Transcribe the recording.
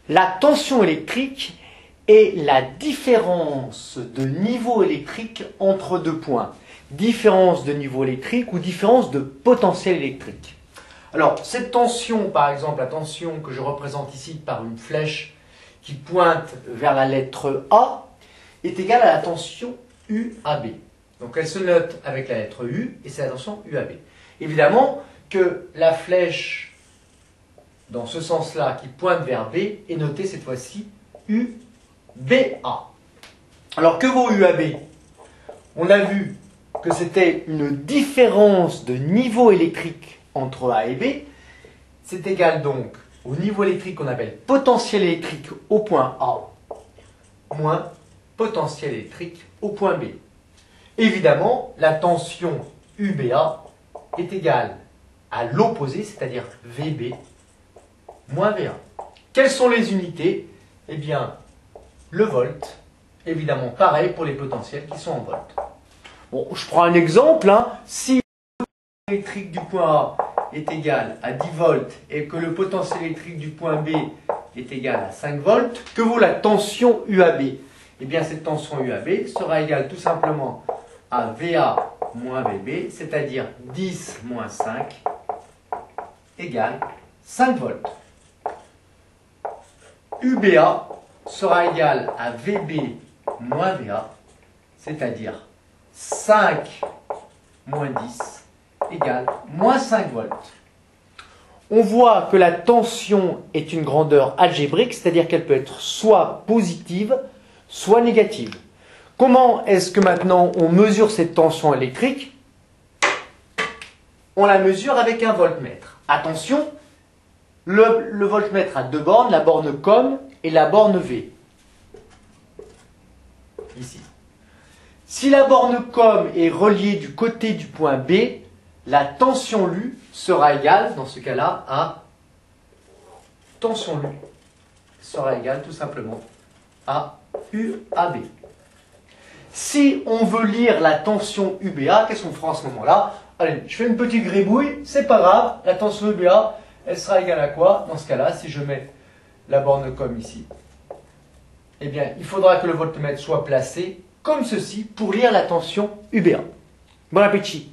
La tension électrique est la différence de niveau électrique entre deux points. Différence de niveau électrique ou différence de potentiel électrique. Alors, cette tension, par exemple, la tension que je représente ici par une flèche qui pointe vers la lettre A, est égale à la tension UAB. Donc, elle se note avec la lettre U et c'est la tension UAB. Évidemment que la flèche, dans ce sens-là, qui pointe vers B, est notée cette fois-ci UBA. Alors, que vaut UAB? On a vu que c'était une différence de niveau électrique entre A et B. C'est égal donc au niveau électrique qu'on appelle potentiel électrique au point A moins potentiel électrique au point B. Évidemment, la tension UBA est égale à l'opposé, c'est-à-dire VB moins VA. Quelles sont les unités? Eh bien, le volt, évidemment pareil pour les potentiels qui sont en volts. Bon, je prends un exemple. Si le potentiel électrique du point A est égal à 10 volts et que le potentiel électrique du point B est égal à 5 volts, que vaut la tension UAB? Eh bien, cette tension UAB sera égale tout simplement à VA moins VB, c'est-à-dire 10 moins 5 égale 5 volts. UBA sera égal à VB moins VA, c'est-à-dire 5 moins 10 égale moins 5 volts. On voit que la tension est une grandeur algébrique, c'est-à-dire qu'elle peut être soit positive, soit négative. Comment est-ce que maintenant on mesure cette tension électrique? On la mesure avec un voltmètre. Attention, le voltmètre a deux bornes, la borne COM et la borne V. Ici. Si la borne COM est reliée du côté du point B, la tension Lu sera égale, dans ce cas-là, à tension Lu sera égale tout simplement à UAB. Si on veut lire la tension UBA, qu'est-ce qu'on fera en ce moment-là? Allez, je fais une petite gribouille, c'est pas grave, la tension UBA, elle sera égale à quoi? Dans ce cas-là, si je mets la borne COM ici, eh bien, il faudra que le voltmètre soit placé comme ceci pour lire la tension UBA. Bon appétit!